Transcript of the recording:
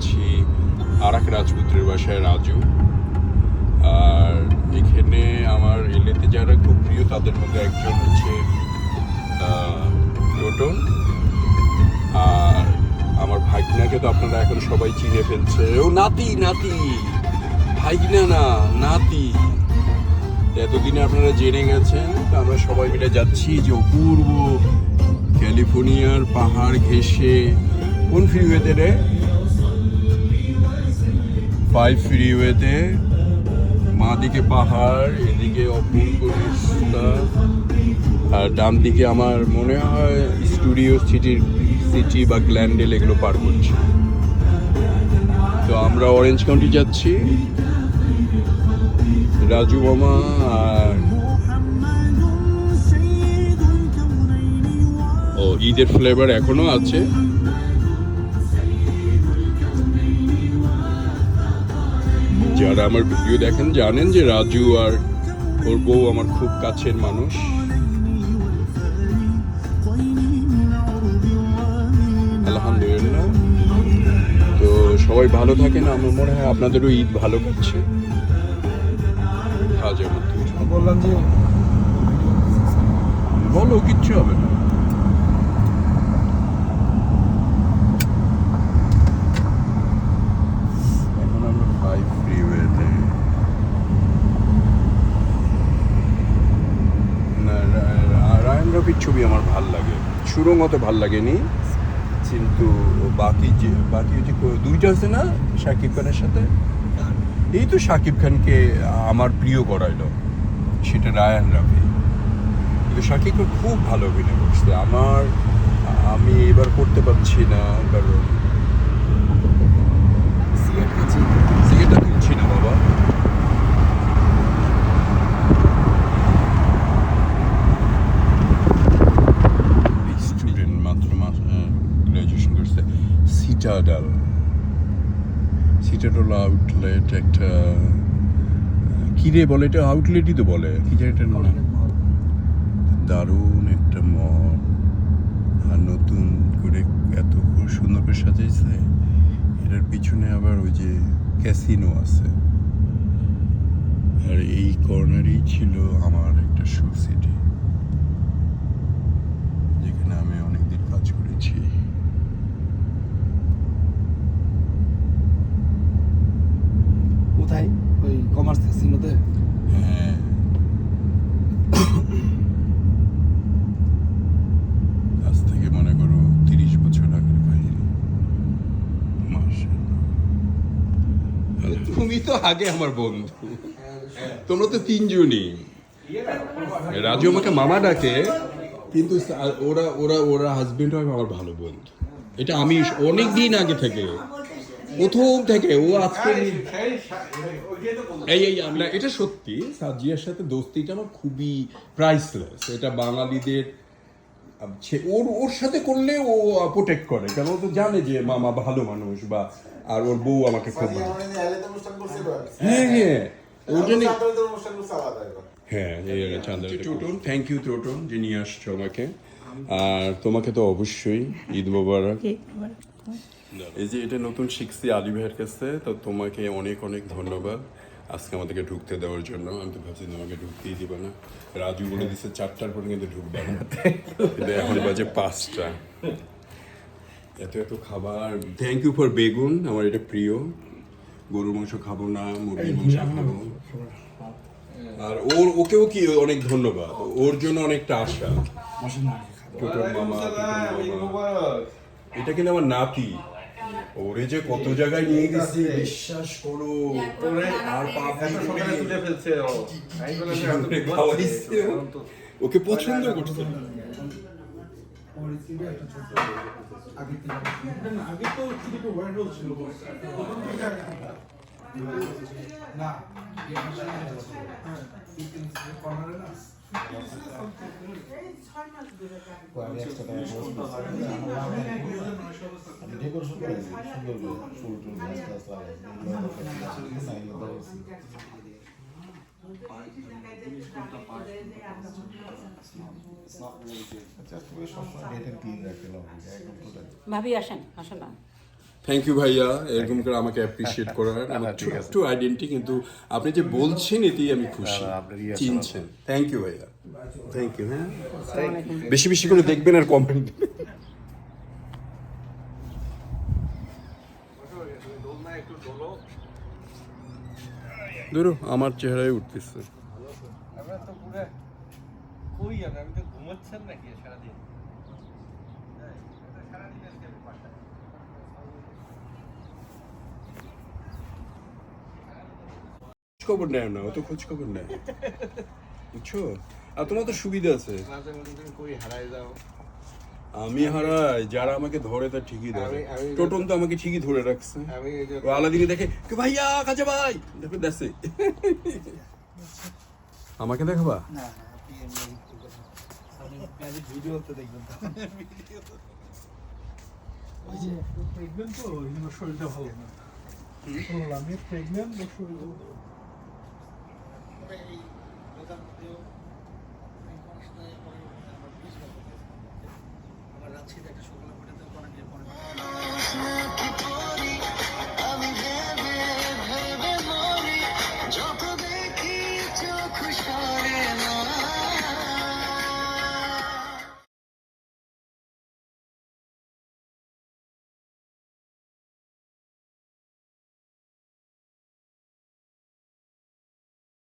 যাচ্ছি আর এক রাজপুত্রের বাসায়, রাজু। আর এখানে আমার এলেতে যারা খুব প্রিয় তাদের মধ্যে একজন হচ্ছে টোটন। আর আমার ভাগনাকে তো আপনারা এখন সবাই চিনে ফেলছে, ও নাতি নাতি, ভাগনা না নাতি। এতদিনে আপনারা জেনে গেছেন। তো আমরা সবাই মিলে যাচ্ছি যে অপূর্ব ক্যালিফোর্নিয়ার পাহাড় ঘেঁষে। কোন ফ্রিওয়েতে রে? 5 ফ্রিওয়েতে। মা দিকে পাহাড়, এদিকে অপূর্ব রাস্তা, আর ডান দিকে আমার মনে হয় স্টুডিও সিটি বা গ্ল্যান্ডেল এগুলো পার করছি। তো আমরা অরেঞ্জ কাউন্টি যাচ্ছি, রাজু মামা আর ও ঈদের ফ্লেভার এখনো আছে। যারা আমার ভিডিও দেখেন জানেন যে রাজু আর ওর বউ আমার খুব কাছের মানুষ। আলহামদুলিল্লাহ। তো সবাই ভালো থাকেন। আমার মনে হয় আপনাদেরও ঈদ ভালো কাটছে। বললাম যে বলো, কিচ্ছু হবে না। এখন আমরা 5 ফ্রিওয়েতে। না, রায়ান রফির ছবি আমার ভাল লাগে, সুরঙ্গ অত ভাল লাগেনি, কিন্তু বাকি যে দুইটা আছে না শাকিব খানের সাথে, এই তো শাকিব খানকে আমার প্রিয় করাইলো, সেটা রায়ান রাফি। কিন্তু শাকিব খান খুব ভালো অভিনয় করছে। আমি এবার করতে পারছি না, কারণ সিগারেটটা তুলছি না বাবা। স্টুডেন্ট মাত্র গ্রাজুয়েশন করছে। সিটাডেল আউটলেট একটা, কি রে বলে এটা? আউটলেটই তো বলে, কি জানি এটা মনে। দারুণ একটা মল, আর নতুন করে এত সুন্দর করে সাজাইছে। এটার পিছনে আবার ওই যে ক্যাসিনো আছে। আর এই কর্নারেই ছিল আমার একটা শো সিটি, যেখানে আমি অনেকদিন কাজ করেছি। কোথায়? ওই কমার্স ক্যাসিনোতে? হ্যাঁ, আজ থেকে মনে করো 30 বছর আগের কাহিনী। তুমি তো আগে আমার বন্ধু, তোমরা তো তিনজনই। রাজু আমাকে মামা ডাকে, কিন্তু ওরা হাজবেন্ড হয় আমার ভালো বন্ধু। এটা আমি অনেক দিন আগে থেকে, প্রথম থেকে। ও আজকে আমরা, এটা সত্যি, সাজিয়ার সাথে দোস্তিটা আমার খুবই প্রাইসলেস। এটা বাঙালিদের ওর সাথে করলে ও প্রোটেক্ট করে, কারণ ও তো জানে যে মামা ভালো মানুষ, বা আর ওর বউ আমাকে খুব ভালো। হ্যাঁ ওর জন্য। হ্যাঁ, টোটন, থ্যাংক ইউ টোটন যে নিয়ে আসছো আমাকে। আর তোমাকে তো অবশ্যই ঈদ মোবারক। এই যে এটা নতুন শিখছি আলী ভাইয়ের কাছে, তো তোমাকে অনেক অনেক ধন্যবাদ আজকে আমাদেরকে ঢুকতে দেওয়ার জন্য। আমি তো ভাবছি তোমাকে ঢুকতেই দিবে না। রাজু বলে দিচ্ছে 4টার পর কিন্তু ঢুকবে না, কিন্তু এখন বাজে 5টা। এত খাবার। থ্যাংক ইউ ফর বেগুন, আমার এটা প্রিয়। গরুর মাংস খাবো না, মুরগির মাংস খাবো। আর ওকেও কি অনেক ধন্যবাদ, ওর জন্য অনেকটা আশা। টোটন মামা, এটা কিন্তু আমার নাতি। ওরে যে কত জায়গায় নিয়ে গেছি বিশ্বাস করো। আর ওকে পছন্দ করছে। ভাবি আসেন, আসেন না। থ্যাংক ইউ ভাইয়া এরকম করে আমাকে অ্যাপ্রিশিয়েট করার আমার ছোট্ট আইডেন্টি কিন্তু আপনি যে বলছেন এতেই আমি খুশি চিনছেন থ্যাংক ইউ ভাইয়া থ্যাংক ইউ হ্যাঁ বেশি বেশি করে দেখবেন আর কমেন্ট ধরো আমার চেহারায় উঠতেছে খবর নেয় না অত খোঁজ খবর নেয় বুঝছো আর তোমার তো সুবিধা আছে আমি হারাই যারা আমাকে ধরে তা ঠিকই ধরে টোটন তো আমাকে ঠিকই ধরে রাখছে ও আলাদিনে দেখে "কে ভাইয়া কাছে ভাই দেখো দেখছে আমাকে দেখাবা রাজশাহীতে একটা